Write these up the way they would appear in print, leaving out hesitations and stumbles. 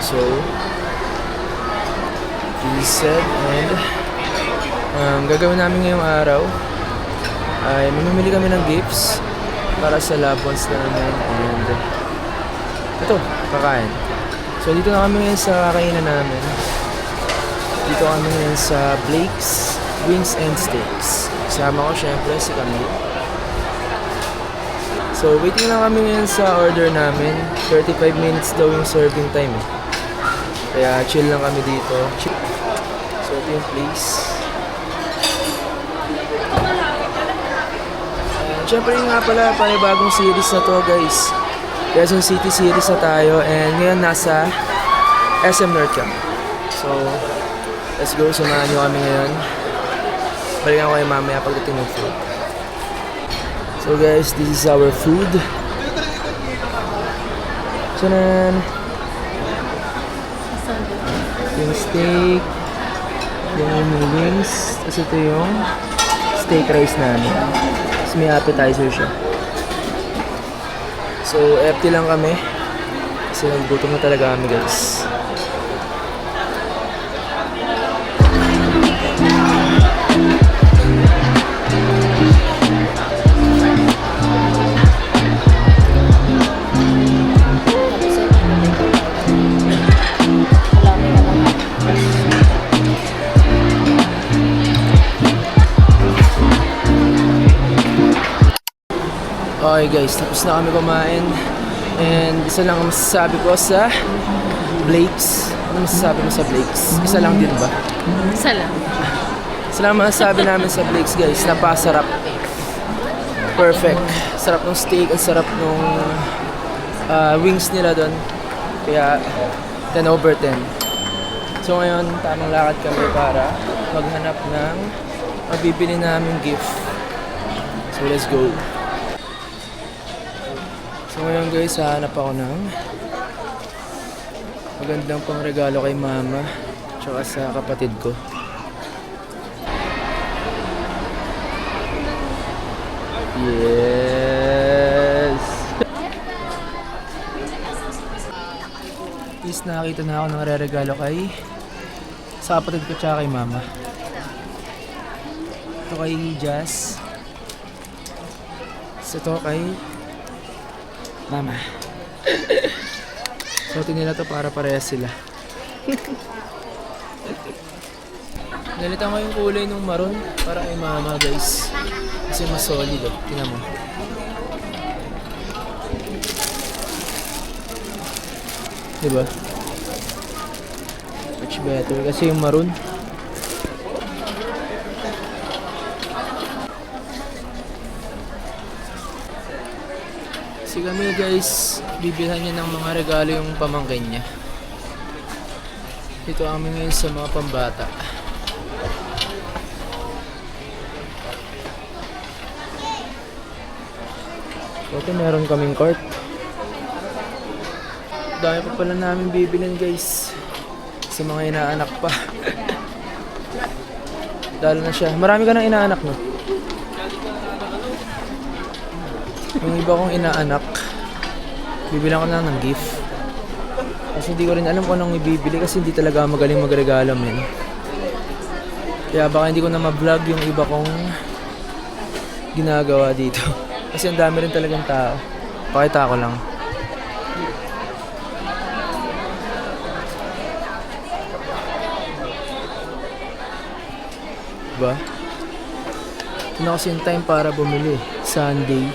So, reset and gagawin namin ngayong araw ay mamimili kami ng gifts para sa loved ones namin and ito, kakain. So dito na kami ngayon sa kakainan namin. Dito kami ngayon sa Blake's Wings and Steaks. Kasama ko syempre si Camille. So waiting lang kami ngayon sa order namin. 35 minutes daw yung serving time eh. Kaya chill lang kami dito. So ito yung place. Siyempre nga pala, panibagong series na to guys. Quezon City series na tayo and ngayon nasa SM North Camp. So, let's go. Samahan nyo kami ngayon. Balikan ko kayo mamaya pagdating ng food. So guys, this is our food. Tchanan! Yung steak, yung wings, tapos ito yung steak rice namin. Tapos may appetizer siya. So, empty lang kami. Kasi nagugutom na talaga kami guys. Okay guys, tapos na kami kumain. And isa lang ang masasabi ko sa Blake's. Ano masasabi mo sa Blake's? Isa lang din ba? Isa lang. Isa lang masasabi namin sa Blake's guys. Napasarap. Perfect. Sarap ng steak. Ang sarap ng wings nila doon. Kaya 10 over 10. So ngayon, tamang lakad kami para maghanap ng mabibili namin gift. So let's go. So ngayon guys, hahanap ako ng magandang pang regalo kay mama tsaka sa kapatid ko. Yes! Is nakakita na ako ng re-regalo kay sa kapatid ko tsaka kay mama. Ito kay Jazz. Ito kay mama. Suotin nila to para parehas sila. Nalitan ko yung kulay ng maroon para kay mama guys. Kasi mas solid oh. Tingnan mo. Diba? Much better kasi yung maroon. Si kami guys, bibilhan niya ng mga regalo yung pamangkin niya. Dito kami ngayon sa mga pambata. Ito meron kaming cart. Dami pa pala namin bibilhan guys. Sa mga inaanak pa. Dahil na siya. Marami ka ng inaanak no? Yung iba kong inaanak, bibilang ko na ng gift. Kasi hindi ko rin alam kung anong ibibili kasi hindi talaga magaling magregalo men. Kaya baka hindi ko na ma-vlog yung iba kong ginagawa dito. Kasi ang dami rin talagang tao. Pakita ko lang. Diba? Ito na kasi yung time para bumili. Sunday.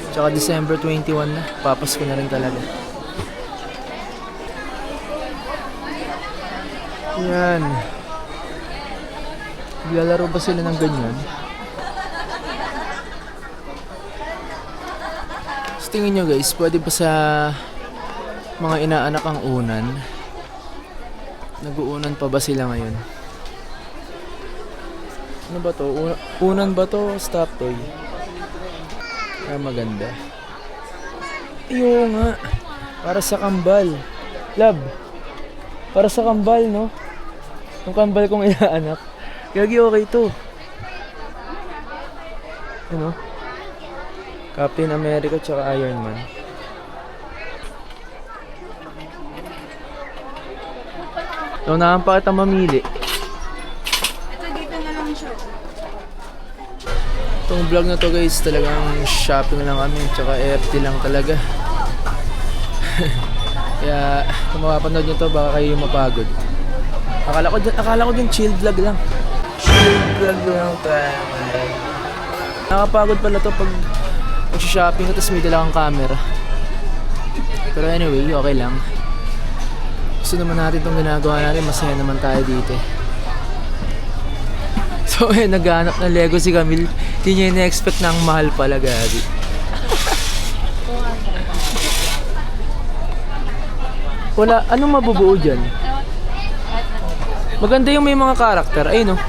Tsaka December 21 na. Papasko na rin talaga. Yan. Naglalaro ba sila ng ganyan? So, tingin nyo guys, pwede ba sa mga inaanak ang unan? Nag-uunan pa ba sila ngayon? Ano ba to? Unan ba to? Stop toy. Maganda. Iyo nga. Para sa kambal. Love. Para sa kambal, no? Yung kambal kong inaanak. Gagi okay to. Ano? Captain America tsaka Iron Man. Naunahan pa kita mamili. Ito dito na lang siya. Itong vlog na to guys, talagang shopping lang kami, tsaka FT lang talaga. Kaya kung mapapanood nyo to, baka kayo mapagod. Akala ko din chill vlog lang. Chill vlog lang tayo. Nakapagod pala to pag shopping ka tapos may dala kang camera. Pero anyway, okay lang. Gusto naman natin itong ginagawa natin, masaya naman tayo dito. So naghahanap ng Lego si Camille. Hindi niya ina-expect na ang mahal pala, gabi. Wala, anong mabubuo dyan? Maganda yung may mga karakter. Ayun oh.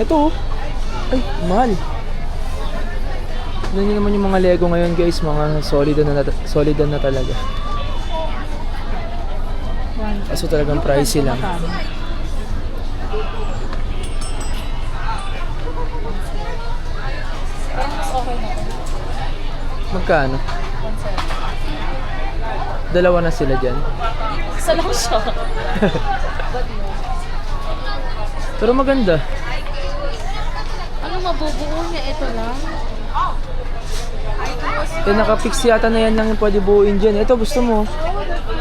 Ito oh. Ay, mahal. Tignan nyo naman yung mga Lego ngayon guys. Mga solid na talaga. Kaso talagang pricey lang. Magkano? Dalawa na sila dyan. Isa lang siya. Pero maganda. Ano mabubuo niya? Ito lang? Eh, nakapix yata na yan lang yung pwede buuin dyan. Ito, gusto mo?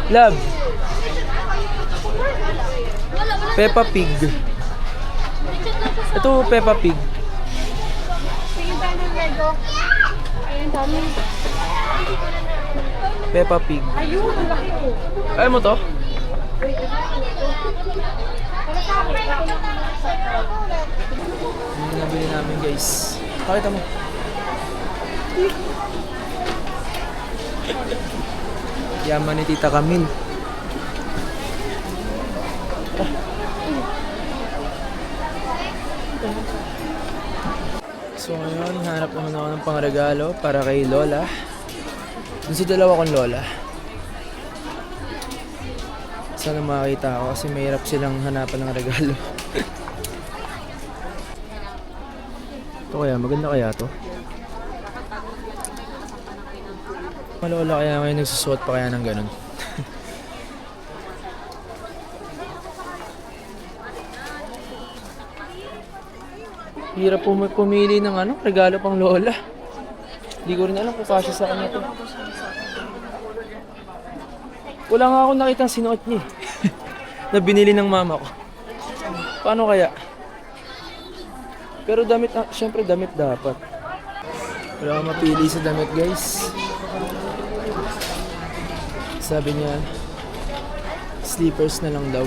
Love. Peppa Pig. Ito, Peppa Pig. Tingin tayo ng Lego. Ayun, dami. Peppa Pig. Ayun, ang laki ko. Ayaw mo to? Hindi nabili namin guys. Pakita mo. Yaman ni Tita Camille. So ngayon, hanap naman ako ng pangregalo para kay Lola. Dun sa dalawa kong Lola. Sana makakita ako kasi mahirap silang hanapan ng regalo. Ito kaya, maganda kaya to? Malola kaya ngayon nagsusuot pa kaya ng ganun. Hirap pumili ng ano, regalo pang Lola. Hindi ko rin alam kung kasya sa kanya to. Wala nga akong nakitang sinuot niya na binili ng mama ko. Paano kaya? Pero damit, syempre damit dapat. Wala akong mapili sa damit guys. Sabi niya, slippers na lang daw.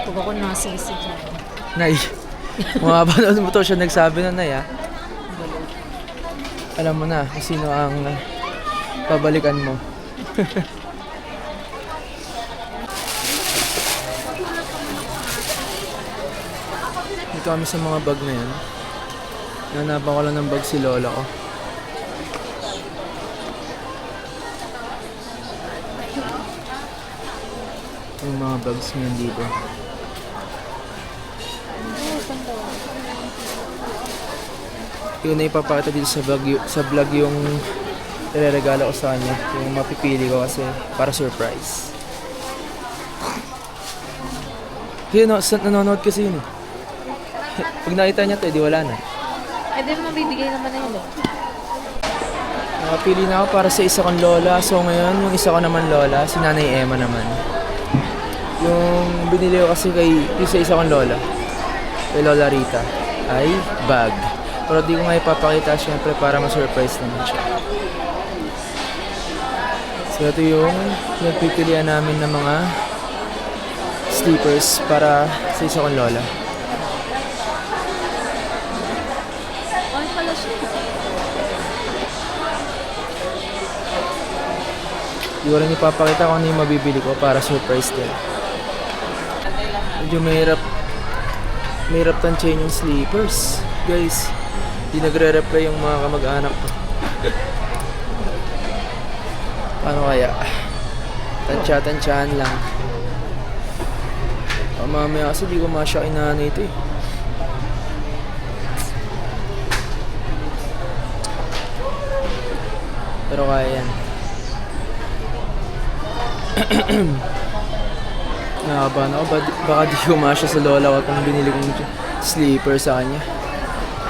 Huwag ako nasisi dyan. Nay, mapapanood mo to siya nagsabi na Nay ha. Alam mo na kung sino ang pabalikan mo. Dito kami sa mga bag na yan. Nanapan ko lang ng bag si Lola ko. Yung mga bags ngayon dito. Yun na ipapakita dito sa vlog yung ireregalo ko sa kanya. Yung mapipili ko kasi para surprise. Yun, nanonood kasi yun eh. Pag nakita niya to, edi wala na. Eh, di mo mabibigay naman na yun. Nakapili na ako para sa isa kong Lola. So ngayon, yung isa ko naman Lola, si Nanay Emma naman. Yung binili ko kasi yung sa isa kong Lola, kay Lola Rita, ay bag. Pero di ko nga ipapakita syempre para ma-surprise naman siya. So ito yung nagpipilian namin ng mga slippers para sa isa kong Lola. Ay, pala siya. Di ko rin ipapakita kung ano yung mabibili ko para surprise din. Medyo mahirap tansyahin yung slippers. Guys, di nagre-reply yung mga kamag-anak ko. Paano kaya? Tansya-tansyahan lang. Mamaya kasi di ko masya kay nanay ito eh. Pero kaya yan. Nakabahan ako, baka di kumasya sa lola ko kung binili kong sleeper sa kanya.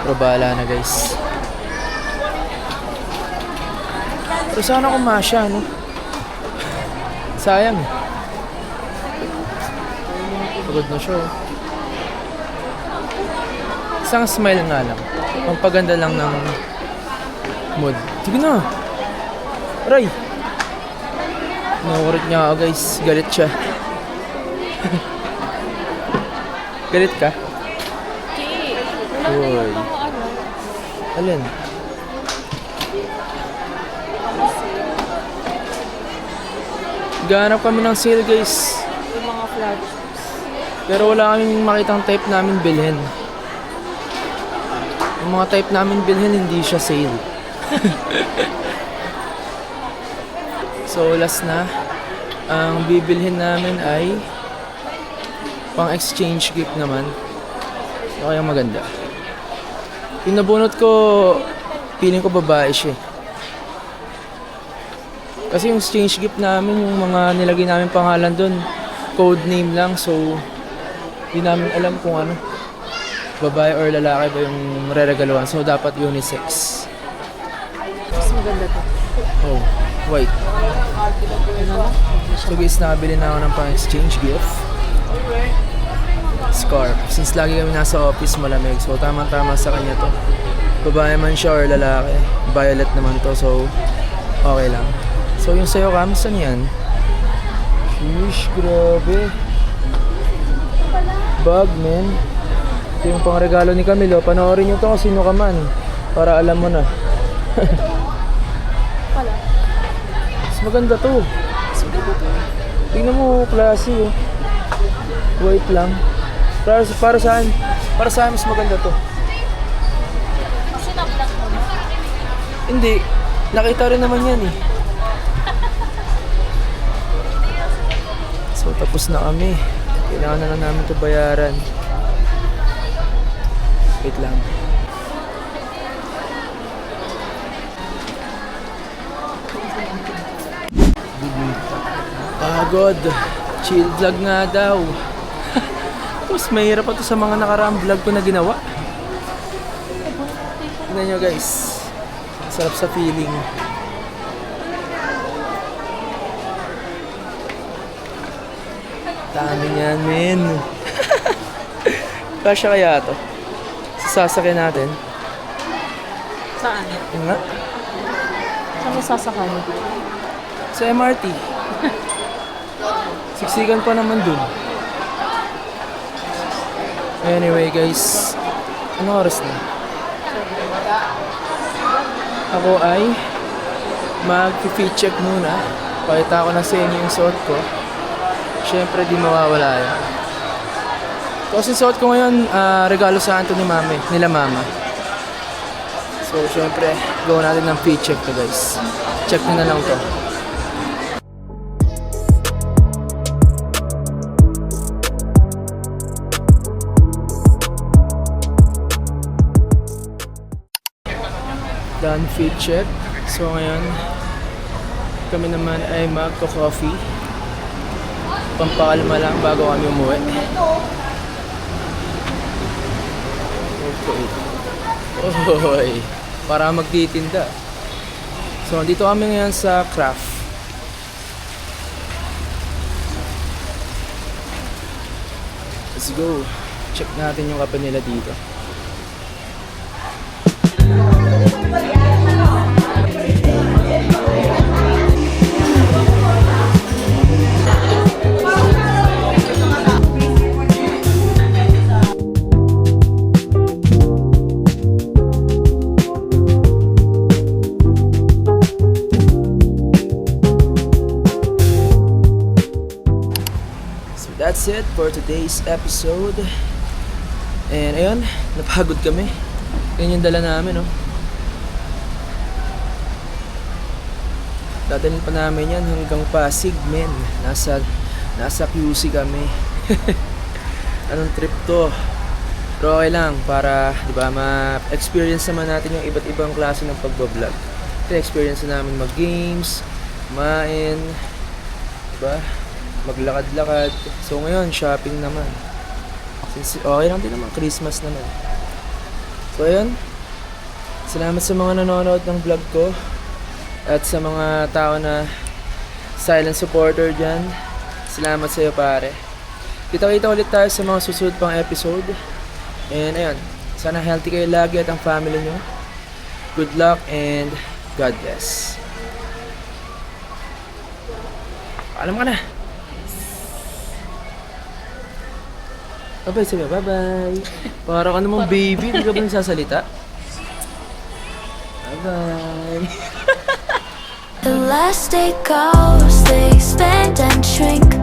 Pero bahala na guys. Pero sana kumasya, no? Sayang. Pagod na siya. Isang smile nga lang. Pampaganda lang ng mood. Sige na. Aray. Nakukurit niya ako guys. Galit siya. Galit ka? Okay. Uy. Alin? Gahanap kami ng sale guys. Yung mga flat. Pero wala kaming makitang type namin bilhin. Yung mga type namin bilhin hindi siya sale. So last na. Ang bibilhin namin ay pang exchange gift naman. So kaya maganda. Yung nabunot ko, feeling ko babae siya. Kasi yung exchange gift namin, yung mga nilagay namin pangalan doon, code name lang. So hindi namin alam kung ano, babae or lalaki ba yung reregaluhan. So dapat unisex. Mas maganda to. Oh, white. Ano? So guys, nakabili na ako ng pang-exchange gift. Scarf. Since lagi kami nasa office malamig, so tamang-tama sa kanya to. Babae man siya or lalaki. Violet naman to, so okay lang. So yung sa'yo, Cam, saan yan? Sheesh, grabe. Bag, man. Ito yung pangregalo ni Camilo. Panoorin nyo to kung sino ka man. Para alam mo na. Pala. Mas maganda to. Tingnan mo, klase oh. White lang. Para saan? Para saan mas maganda to? Kasi na-black mo na. Hindi. Nakita rin naman yan eh. So tapos na kami. Kailangan na lang namin ito bayaran. Wait lang. Pagod. Chill vlog nga daw. Tapos mahirap pa to sa mga nakaraang vlog ko na ginawa. Tignan nyo guys. Sarap sa feeling. Dami niyan, men. Kasya kaya to? Sasakyan natin. Saan? Yun nga. Saan mo sasakay? Sa MRT. Siksikan pa naman dun. Anyway guys, ano oras na? Ako ay mag-fit check muna. Pakita ko na sa inyo yung suot ko. Siyempre di mawawala yan. Kasi suot ko ngayon, regalo sa akin to ni mami, nila mama. So siyempre, gawin natin ng fit check to guys. Check nyo na lang to. Done fit check. So ngayon, kami naman ay magko-coffee. Pampakalma lang bago kami umuwi. Okay. Oy, para magtitinda. So dito kami ngayon sa craft. Let's go. Check natin yung kape nila dito. That's it for today's episode. And ayun, napagod kami. Yan yung dala namin, no? Dadalhin pa namin yan hanggang Pasig, men. Nasa QC kami. Anong trip to? Pero okay lang para, di ba, ma-experience naman natin yung iba't ibang klase ng pagbablog. Experience na namin mag-games, kumain, Diba? Maglakad-lakad. So ngayon, shopping naman. Since okay lang din naman, Christmas naman. So ayun, salamat sa mga nanonood ng vlog ko. At sa mga tao na silent supporter dyan. Salamat sa'yo pare. Kita-kita ulit tayo sa mga susunod pang episode. And ayun, sana healthy kayo lagi at ang family nyo. Good luck and God bless. Alam ka na. Bye-bye sabi, bye-bye. Para ka namang baby, hindi ka ba nagsasalita? Bye-bye. The last day goes, they spend and shrink